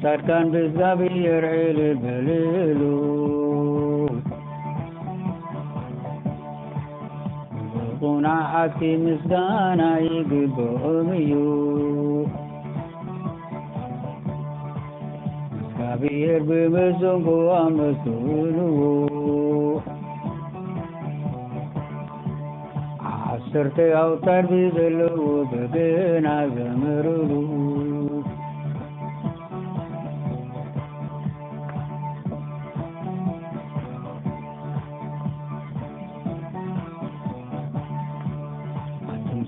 ጻድቃን በእግዚአብሔር እልል በሉ ቁናዓቲ ምስጋና ይግብኦም እዩ እግዚአብሔር በመሰንቆ አመስግንዎ ዓሰርተ አውታር ብዘለዎ በገና ዘምርሉ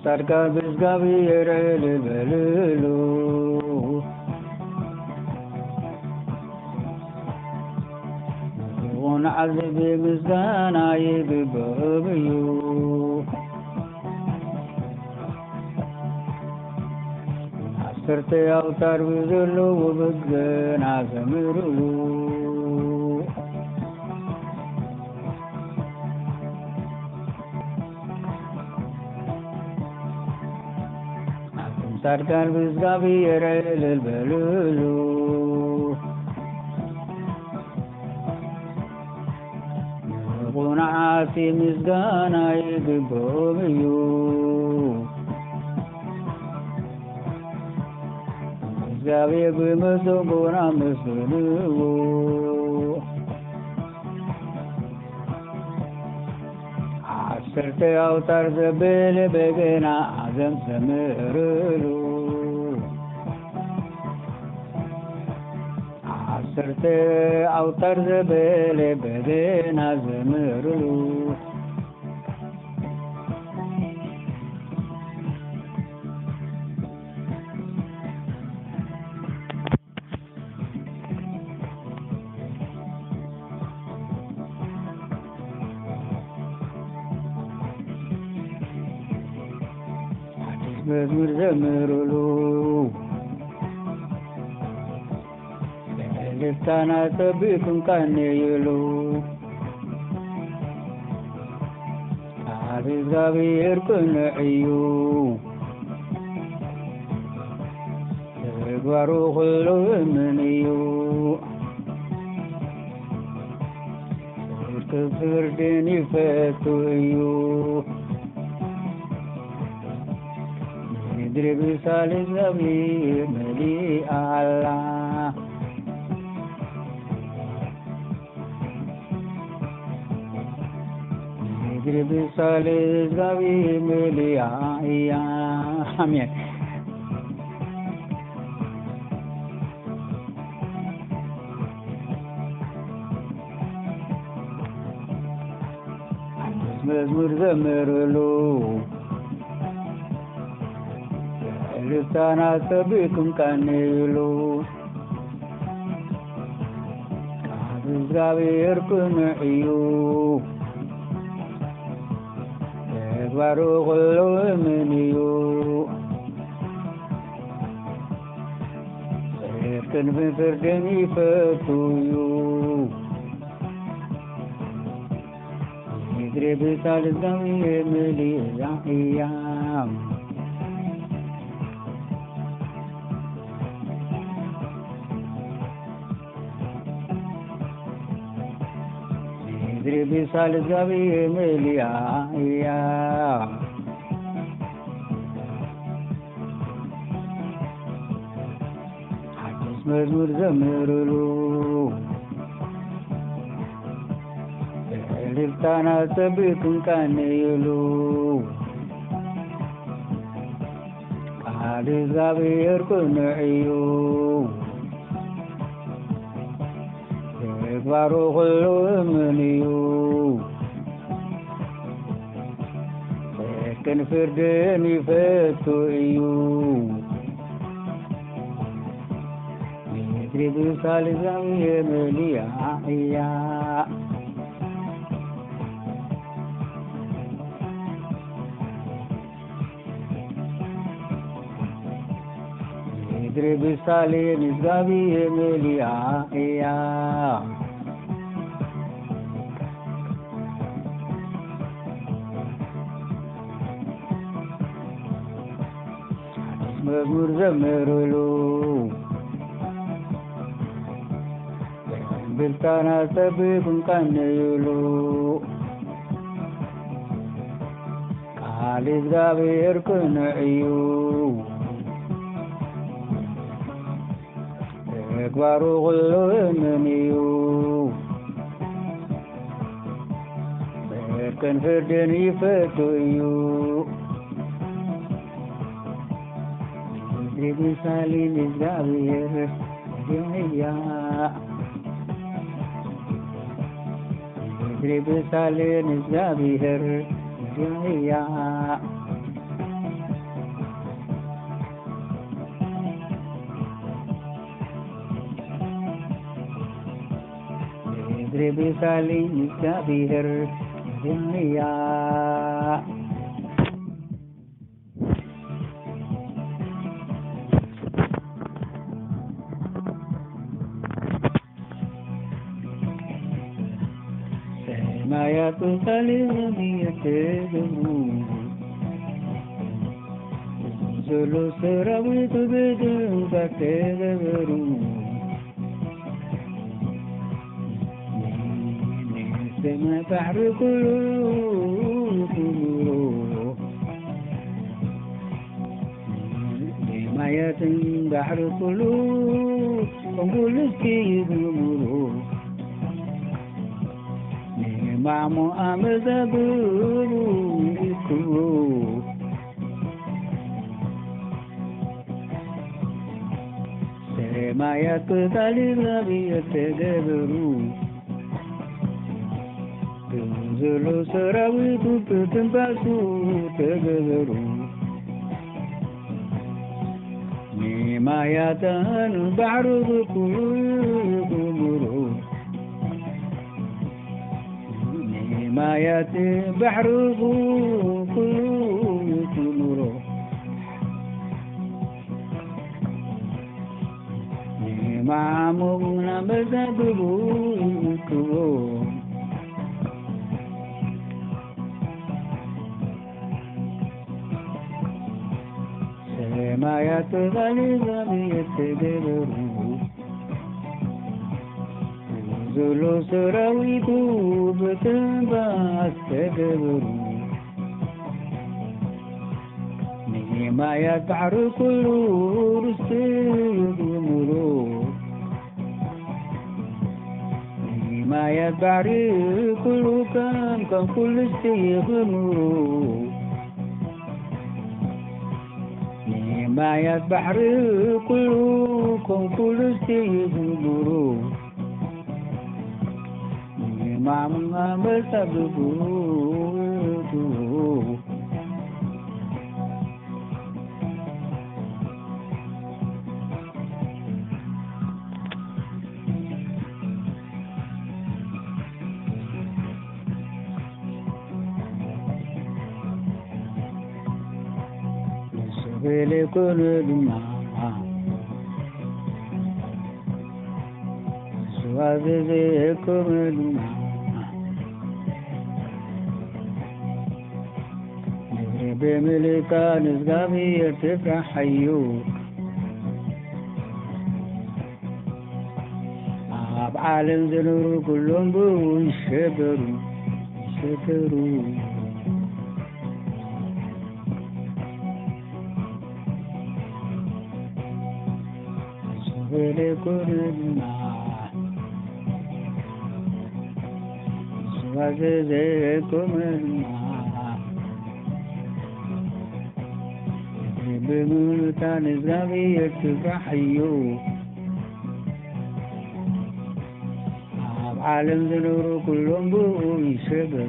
ጻድቃን በእግዚአብሔር እልል በሉ ቁናዓቲ ምስጋና ይግብኦም እዩ ዓሰርተ አውታር ብዘለዎ በገና ዘምርሉ ጻድቃን በእግዚአብሔር እልል በሉ ቁናዓቲ ምስጋና ይግብኦም እዩ እግዚአብሔር በመሰንቆ አመስግንዎ ዓሰርተ አውታር ዘበለ በገና ዘምርሉ ዓሰርተ አውታር ዘበለ በገና ዘምርሉ መዝሙር ዘምሩሉ በልሳና ጠብቁን ቃንዩሉ ቃል እግዚአብሔር ቅኑዕ እዩ ተግባሩ ኩሉ እምን እዩ ፍርድን ይፈቱ እዩ ምድር ብሳል እግዚአብሔር መሊአ አላ ምድር ብሳል እግዚአብሔር መሊአ እያ አሜን መዝሙር ዘምሩሉ ልሳና ጠብቁን ቃንዩሉ ቃል እግዚአብሔር ቅኑዕ እዩ ተግባሩ ኩሉ እምን እዩ ጽድቅን ፍርድን ይፈቱ እዩ ምድር ብሳል እግዚአብሔር መሊአ እያ ምድር ብሳል እግዚአብሔር መሊአ እያ አዲስ መዝሙር ዘምሩሉ ልሳና ጠብቁን ቃንዩሉ ቃል እግዚአብሔር ቅኑዕ እዩ ተግባሩ ኩሉ እምን እዩ ጽድቅን ፍርድን ይፈቱ እዩ ምድር ብሳል እግዚአብሔር መሊአ እያ ምድር ብሳል እግዚአብሔር መሊአ እያ መዝሙር ዘምሩሉ بالتانا سبيكم كان يلو قالت غابير كن عيو اكبروا غلو منيو كان فردني فتويو Ibu salin izgabir dunia Ibu salin izgabir dunia Ibu salin izgabir dunia ما يطلع يتدمو زلو سراويت بدون بتدبرو سما بحر كلو ما يتم بحر كلو قنبل كيدمو Mamu amezaburu ikuru Sema ya kudalila biya tegeberu Tunzulu serawitu ketempasu tegeberu Nima ya tahanu bahru kumuru ما ياتي بحره كله تمره مع مغنى بدبه ما يتغلي يتدبره زلو سراويتو بتنباس تدبرو ما يتعر كل رسل يمرو ما يتعر كل كان كل شيء يمرو ما يتبحر كل شيء يمرو Mama bersabdu Sebele kunudma Suaze kunudma بملكان الزغبية تفرح حيوك بعالم زنور كلهم بو يشكروا سهل كل الماء سوازيكم الماء بملكان الزغبية تفرح حيوك عالم زنور كلهم بو يشكروا